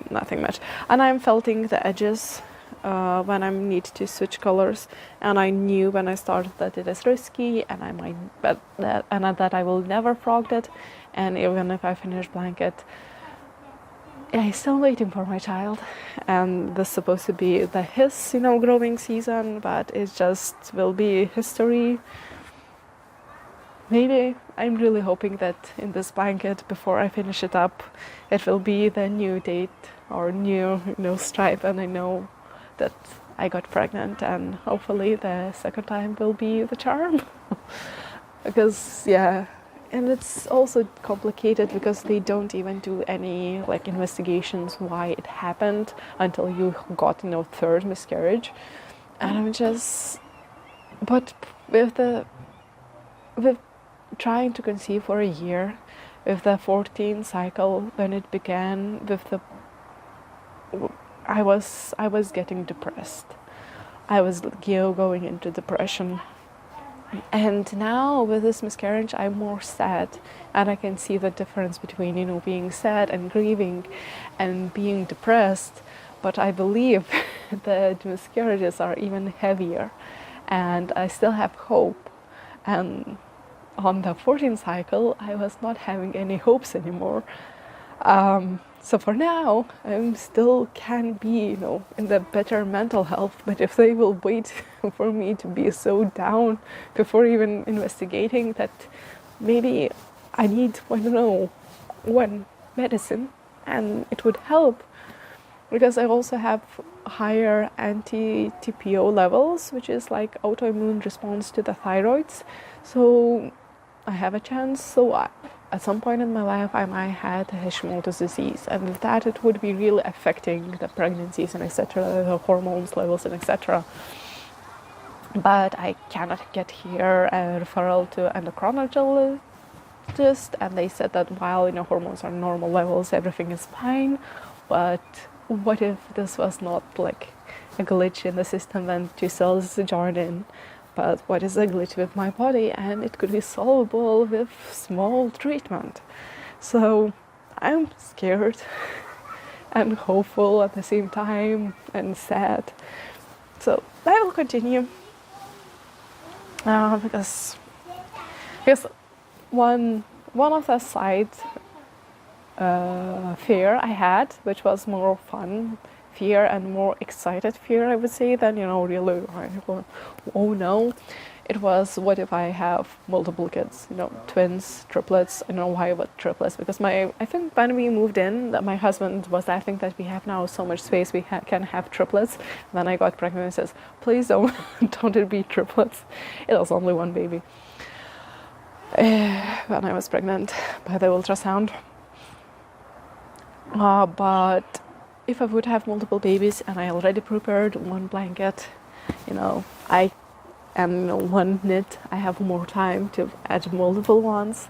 Nothing much. And I'm felting the edges when I need to switch colors. And I knew when I started that it is risky, and I might bet that, and that I will never frog it. And even if I finish blanket, I'm still waiting for my child, and this is supposed to be his growing season, but it just will be history. Maybe I'm really hoping that in this blanket, before I finish it up, it will be the new date or new stripe, and I know that I got pregnant, and hopefully the second time will be the charm. Because yeah. And it's also complicated because they don't even do any investigations why it happened until you got third miscarriage. And I'm just, but with trying to conceive for a year, with the 14th cycle when it began, I was getting depressed. I was going into depression. And now with this miscarriage, I'm more sad, and I can see the difference between being sad and grieving and being depressed. But I believe that miscarriages are even heavier, and I still have hope. And on the 14th cycle, I was not having any hopes anymore. So for now, I still can be, in the better mental health. But if they will wait for me to be so down before even investigating, that maybe I need, I don't know, one medicine, and it would help. Because I also have higher anti-TPO levels, which is like autoimmune response to the thyroids. So I have a chance. So at some point in my life, I might have Hashimoto's disease, and with that, it would be really affecting the pregnancies and etc., the hormones levels and etc. But I cannot get here a referral to endocrinologist, and they said that while hormones are normal levels, everything is fine. But what if this was not like a glitch in the system and two cells joined in? But what is a glitch with my body, and it could be solvable with small treatment. So I'm scared and hopeful at the same time, and sad. So I will continue because one of the side fear I had, which was more fun fear and more excited fear, I would say, than really oh no, it was what if I have multiple kids, twins, triplets. I don't know why about triplets, because I think when we moved in, that my husband was laughing that we have now so much space, we can have triplets. And then I got pregnant and says, please don't it be triplets. It was only one baby when I was pregnant by the ultrasound. But if I would have multiple babies and I already prepared one blanket, and one knit, I have more time to add multiple ones.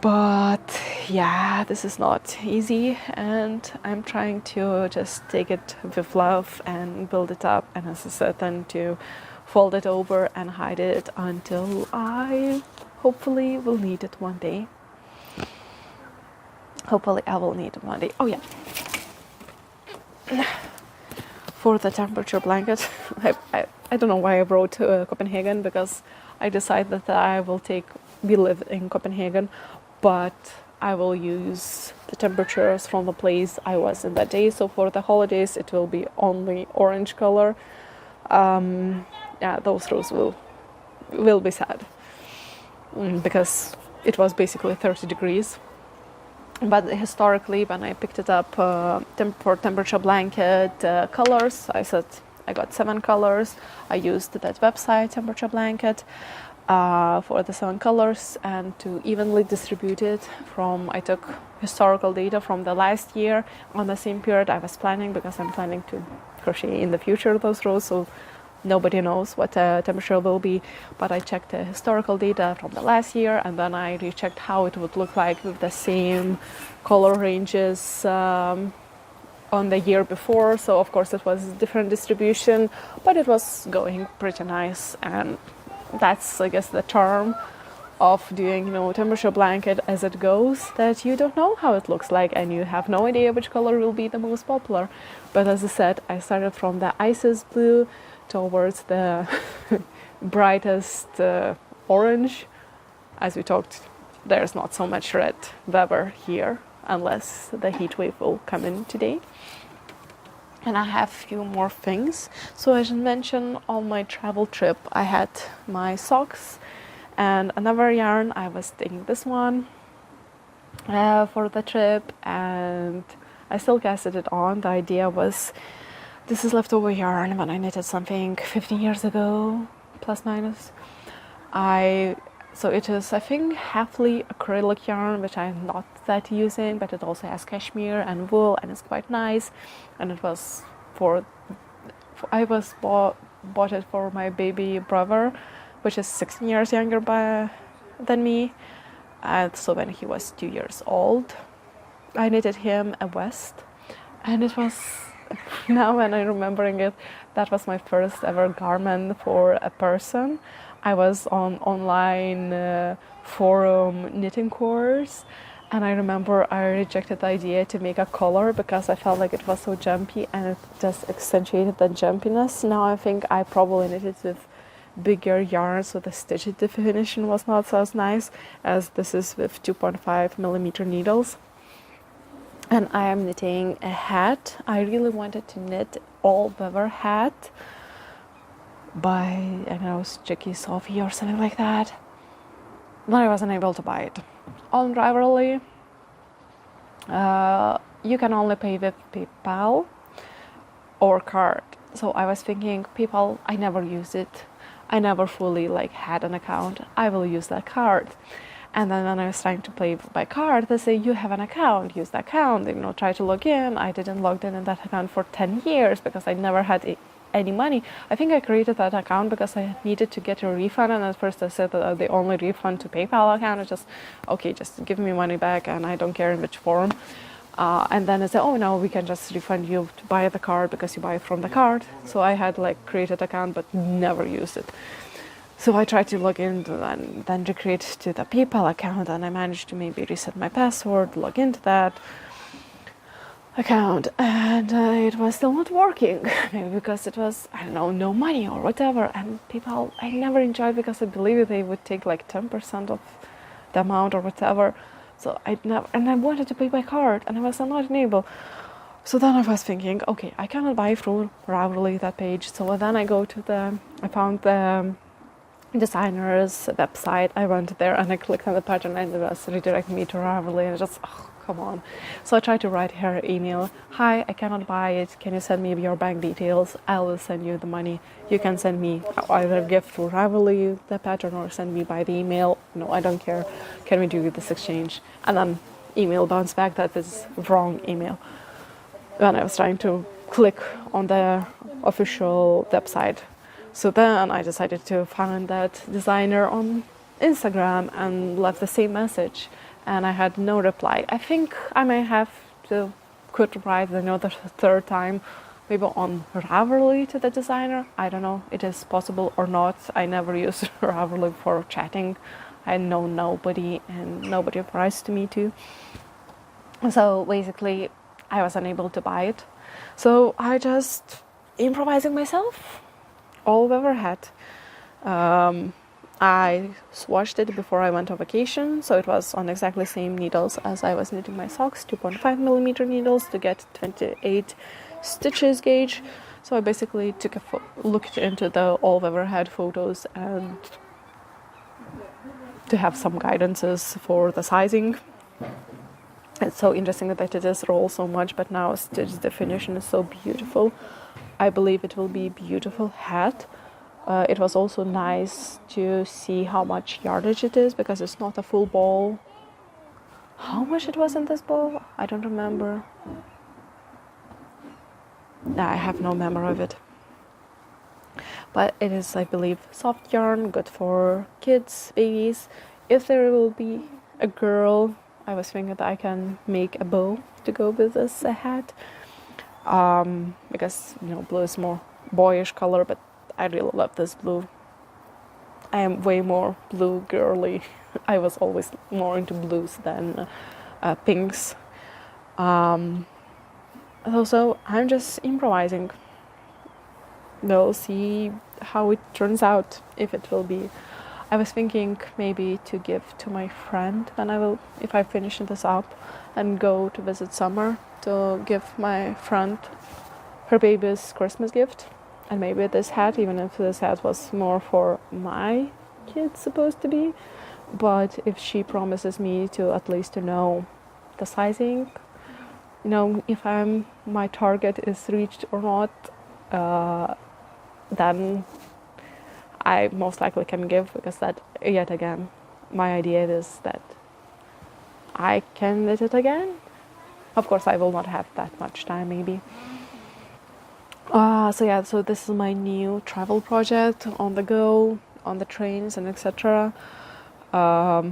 But yeah, this is not easy, and I'm trying to just take it with love and build it up, and as I said, then to fold it over and hide it until I hopefully will need it one day. Hopefully I will need it one day. Oh yeah. For the temperature blanket, I don't know why I wrote Copenhagen, because I decided that we live in Copenhagen, but I will use the temperatures from the place I was in that day. So for the holidays, it will be only orange color. Yeah, those rows will be sad because it was basically 30 degrees. But historically, when I picked it up for temperature blanket colors, I said I got 7 colors. I used that website, temperature blanket, for the 7 colors, and to evenly distribute it I took historical data from the last year on the same period I was planning, because I'm planning to crochet in the future those rows, so nobody knows what the temperature will be. But I checked the historical data from the last year, and then I rechecked how it would look like with the same color ranges on the year before. So of course it was a different distribution, but it was going pretty nice. And that's, I guess, the charm of doing, temperature blanket as it goes, that you don't know how it looks like and you have no idea which color will be the most popular. But as I said, I started from the Isager Blue towards the brightest orange. As we talked, there's not so much red weather here, unless the heat wave will come in today. And I have a few more things. So I should mention, on my travel trip, I had my socks and another yarn. I was taking this one for the trip, and I still casted it on. The idea was, this is leftover yarn when I knitted something 15 years ago, plus minus. So it is, I think, halfly acrylic yarn, which I'm not that using, but it also has cashmere and wool, and it's quite nice. And it was bought it for my baby brother, which is 16 years younger than me. And so when he was 2 years old, I knitted him a vest, and it was, now when I'm remembering it, that was my first ever garment for a person. I was on online forum knitting course, and I remember I rejected the idea to make a collar because I felt like it was so jumpy and it just accentuated the jumpiness. Now I think I probably knitted with bigger yarns, so the stitch definition was not so as nice, as this is with 2.5 millimeter needles. And I am knitting a hat. I really wanted to knit all weather hat by, I don't know, Strikkesoffe or something like that, but I wasn't able to buy it. On Ravenclaw, you can only pay with PayPal or card. So I was thinking, PayPal, I never used it. I never fully had an account. I will use that card. And then when I was trying to pay by card, they say, you have an account, use the account. Try to log in. I didn't log in that account for 10 years because I never had any money. I think I created that account because I needed to get a refund, and at first I said that the only refund to PayPal account is just give me money back, and I don't care in which form. And then I said, oh no, we can just refund you to buy the card because you buy it from the card. So I had created account but never used it. So I tried to log in and then recreate to the PayPal account, and I managed to maybe reset my password, log into that account, and it was still not working. Maybe because it was, I don't know, no money or whatever. And PayPal, I never enjoyed because I believe they would take 10% of the amount or whatever. So I wanted to pay by card, and I was not able. So then I was thinking, okay, I cannot buy through Ravelry, that page. So then I found the designer's website. I went there and I clicked on the pattern, and it was redirecting me to Ravelry, and just, come on. So I tried to write her email. Hi, I cannot buy it. Can you send me your bank details? I will send you the money. You can send me either a gift through Ravelry, the pattern, or send me by the email. No, I don't care. Can we do this exchange? And then email bounced back that is wrong email. When I was trying to click on the official website So then I decided to find that designer on Instagram and left the same message, and I had no reply. I think I may have to could write the third time, maybe on Ravelry to the designer. I don't know, it is possible or not. I never use Ravelry for chatting. I know nobody, and nobody replies to me too. So basically, I was unable to buy it. So I just improvising myself all I've ever had. I swatched it before I went on vacation, so it was on exactly same needles as I was knitting my socks, 2.5 millimeter needles to get 28 stitches gauge. So I basically took looked into the all I've ever had photos and to have some guidances for the sizing. It's so interesting that it is rolled so much, but now stitch definition is so beautiful. I believe it will be a beautiful hat. It was also nice to see how much yardage it is, because it's not a full ball. How much it was in this ball? I don't remember. I have no memory of it. But it is, I believe, soft yarn, good for kids, babies. If there will be a girl, I was thinking that I can make a bow to go with this hat. Because, blue is more boyish color, but I really love this blue. I am way more blue girly. I was always more into blues than pinks. Also, I'm just improvising. We'll see how it turns out, if it will be. I was thinking maybe to give to my friend if I finish this up and go to visit Summer, to give my friend her baby's Christmas gift. And maybe this hat, even if this hat was more for my kids supposed to be, but if she promises me to at least to know the sizing, if my target is reached or not, then I most likely can give, because that, yet again, my idea is that I can knit it again. Of course, I will not have that much time, maybe. So this is my new travel project, on the go, on the trains and etc. I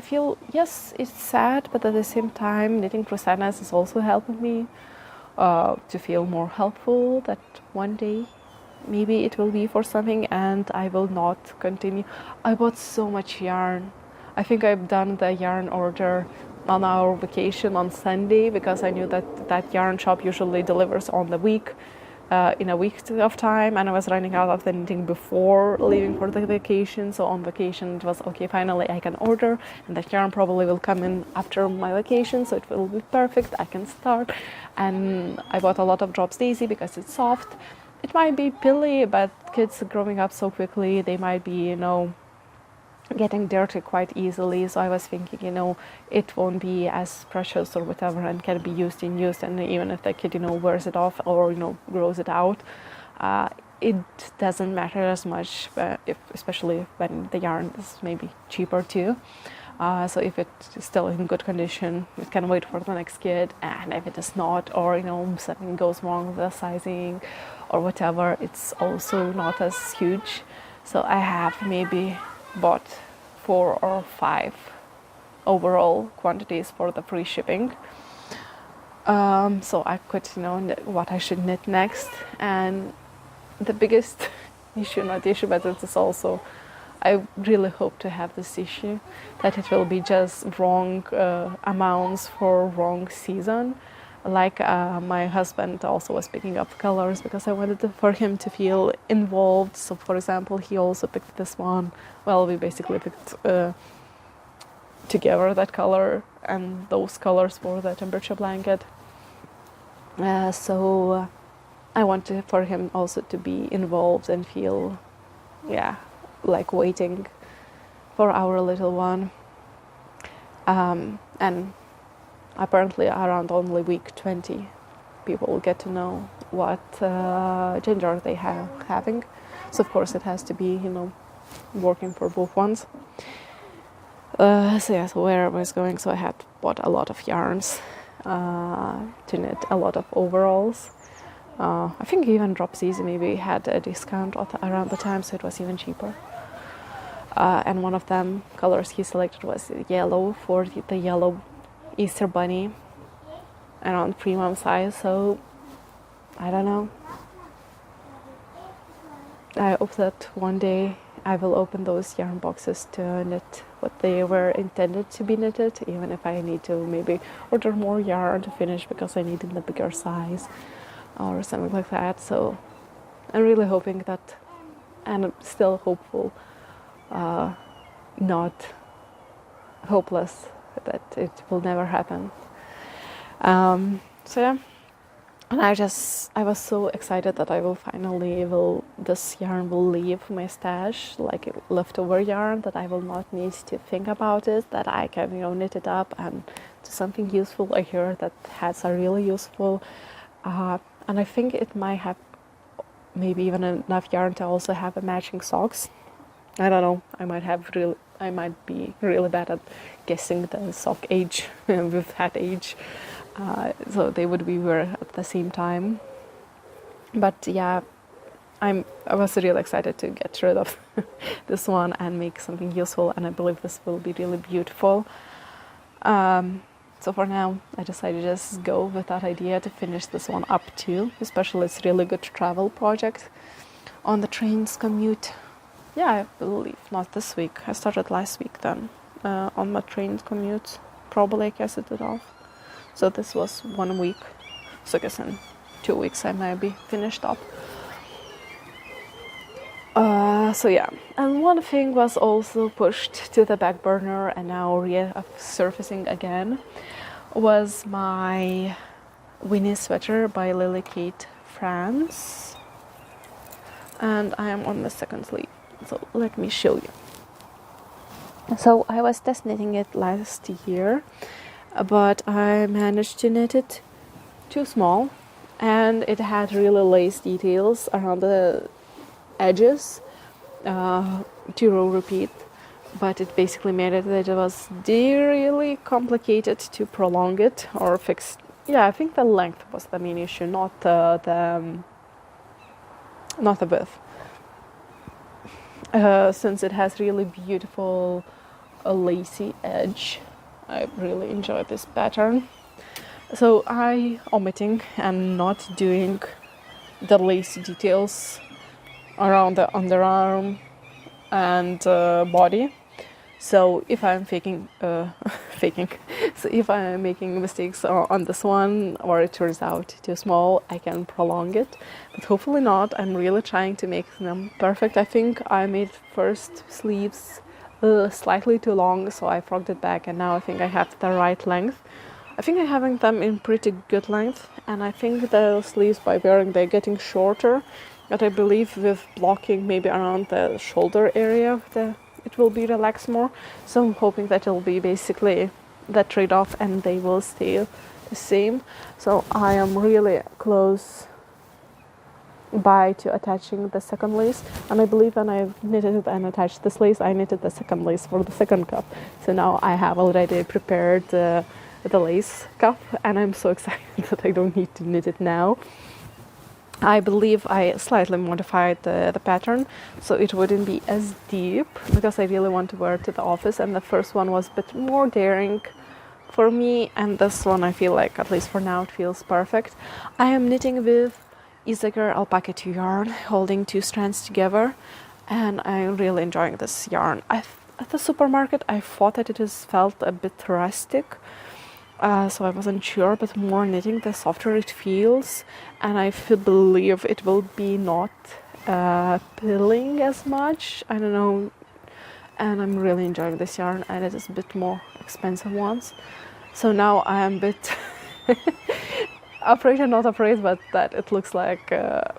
feel, yes, it's sad, but at the same time, knitting Rosannas is also helping me to feel more helpful, that one day maybe it will be for something and I will not continue. I bought so much yarn. I think I've done the yarn order on our vacation on Sunday, because I knew that yarn shop usually delivers on the week, in a week of time, and I was running out of the knitting before leaving for the vacation. So on vacation it was okay, finally I can order, and that yarn probably will come in after my vacation, so it will be perfect, I can start. And I bought a lot of Drops Daisy because it's soft. It might be pilly, but kids growing up so quickly, they might be, getting dirty quite easily. So I was thinking, it won't be as precious or whatever, and can be used in use. And even if the kid, wears it off or, grows it out, it doesn't matter as much, especially when the yarn is maybe cheaper too. So if it's still in good condition, it can wait for the next kid. And if it is not, or something goes wrong with the sizing or whatever, it's also not as huge. So I have maybe bought 4 or 5 overall quantities for the free shipping. So I could what I should knit next. And the biggest not issue, but it is also, I really hope to have this issue, that it will be just wrong amounts for wrong season. Like my husband also was picking up colors, because I wanted for him to feel involved. So for example, he also picked this one. Well, we basically picked together that color and those colors for the temperature blanket. So I wanted for him also to be involved and feel, like waiting for our little one. And apparently around only week 20 people will get to know what gender they having. So of course it has to be working for both ones. So where I was going, so I had bought a lot of yarns to knit a lot of overalls. I think even Drops Easy maybe had a discount around the time, so it was even cheaper. And one of them colors he selected was yellow for the yellow Easter bunny, around premium size. So I don't know. I hope that one day I will open those yarn boxes to knit what they were intended to be knitted, even if I need to maybe order more yarn to finish because I need it in a bigger size or something like that. So I'm really hoping that, and I'm still hopeful, not hopeless, that it will never happen. So yeah. And I was so excited that I will finally this yarn will leave my stash, like leftover yarn, that I will not need to think about it, that I can, knit it up and do something useful. I hear that hats are really useful, and I think it might have maybe even enough yarn to also have a matching socks. I don't know. I might be really bad at guessing the sock age with hat age. So they would be wear at the same time. But yeah, I was really excited to get rid of this one and make something useful, and I believe this will be really beautiful. So for now, I decided to just go with that idea to finish this one up too. Especially it's really good travel project on the trains commute. Yeah, I believe not this week. I started last week then on my train commute. Probably I guess it off. So this was 1 week. So I guess in 2 weeks I might be finished up. So yeah, and one thing was also pushed to the back burner and now resurfacing again was my Winnie sweater by Lily Kate France. And I am on the second sleeve. So let me show you. So I was test knitting it last year, but I managed to knit it too small, and it had really lace details around the edges, 2-row repeat, but it basically made it that it was really complicated to prolong it or fix. Yeah, I think the length was the main issue, not the width. Since it has really beautiful lacy edge, I really enjoy this pattern. So I omitting and not doing the lacy details around the underarm and body. So if I'm so if I'm making mistakes on this one, or it turns out too small, I can prolong it, but hopefully not. I'm really trying to make them perfect. I think I made first sleeves slightly too long, so I frogged it back, and now I think I have the right length. I think I'm having them in pretty good length, and I think the sleeves by wearing they're getting shorter, but I believe with blocking maybe around the shoulder area it will be relaxed more. So I'm hoping that it'll be basically that trade-off and they will stay the same. So I am really close by to attaching the second lace, and I believe when I knitted and attached this lace, I knitted the second lace for the second cup. So now I have already prepared the lace cup, and I'm so excited that I don't need to knit it now. I believe I slightly modified the pattern so it wouldn't be as deep, because I really want to wear it to the office, and the first one was a bit more daring for me, and this one I feel like, at least for now, it feels perfect. I am knitting with Isager Alpaca 2 yarn, holding 2 strands together, and I'm really enjoying this yarn. At the supermarket I thought that it felt a bit rustic, so I wasn't sure, but more knitting, the softer it feels, and I believe it will be not pilling as much. I don't know, and I'm really enjoying this yarn, and it is a bit more expensive ones. So now I am a bit afraid and not afraid, but that it looks like,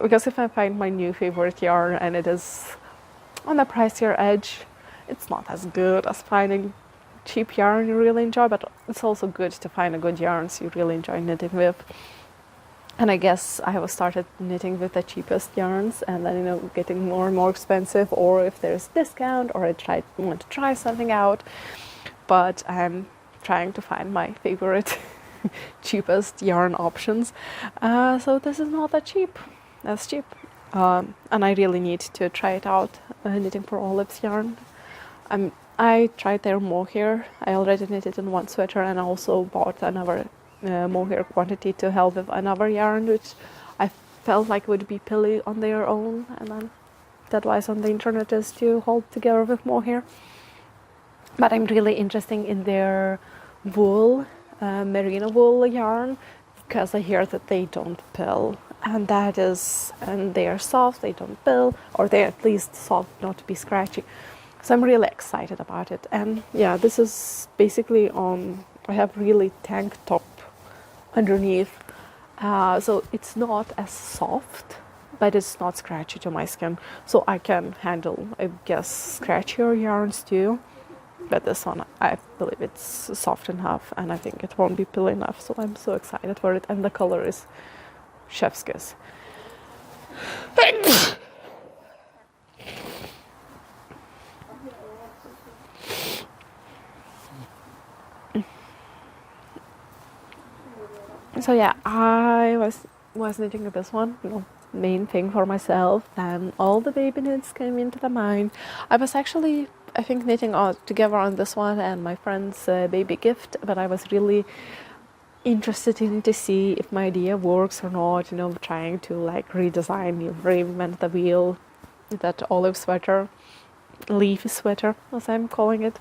because if I find my new favorite yarn and it is on the pricier edge, it's not as good as finding cheap yarn you really enjoy, but it's also good to find a good yarns you really enjoy knitting with. And I guess I have started knitting with the cheapest yarns, and then getting more and more expensive, or if there's discount, or I want to try something out. But I'm trying to find my favorite cheapest yarn options. So this is not that cheap. That's cheap. And I really need to try it out, knitting for Olive's yarn. I tried their mohair. I already knitted in one sweater, and I also bought another mohair quantity to help with another yarn, which I felt like would be pilly on their own, and then the advice on the internet is to hold together with mohair. But I'm really interested in their wool, merino wool yarn, because I hear that they don't pill, and they are soft, they don't pill, or they're at least soft, not to be scratchy. So I'm really excited about it. And yeah, this is basically I have really tank top underneath, so it's not as soft, but it's not scratchy to my skin, so I can handle, I guess, scratchier yarns too. But this one, I believe it's soft enough, and I think it won't be pilly enough, so I'm so excited for it. And the color is chef's kiss. So yeah, I was knitting this one, main thing for myself, and all the baby knits came into the mind. I was actually, I think, knitting all together on this one and my friend's baby gift, but I was really interested in to see if my idea works or not, trying to like redesign, reinvent the wheel, that olive sweater, leafy sweater, as I'm calling it.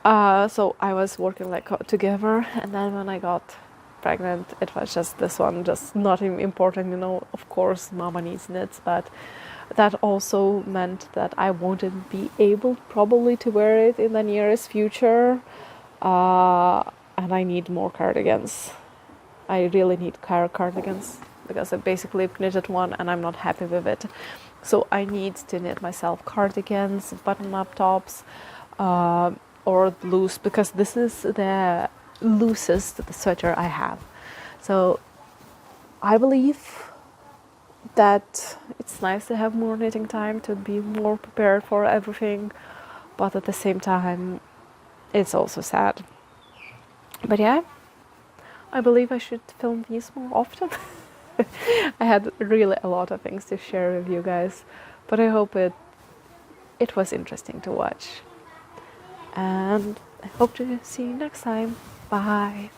So I was working like together, and then when I got pregnant, it was just this one, just not important, of course mama needs knits, but that also meant that I wouldn't be able probably to wear it in the nearest future, and I need more cardigans. I really need cardigans, because I basically knitted one and I'm not happy with it. So I need to knit myself cardigans, button-up tops, or loose, because this is the loosest sweater I have. So I believe that it's nice to have more knitting time, to be more prepared for everything, but at the same time it's also sad. But yeah, I believe I should film these more often. I had really a lot of things to share with you guys, but I hope it was interesting to watch. And I hope to see you next time. Bye.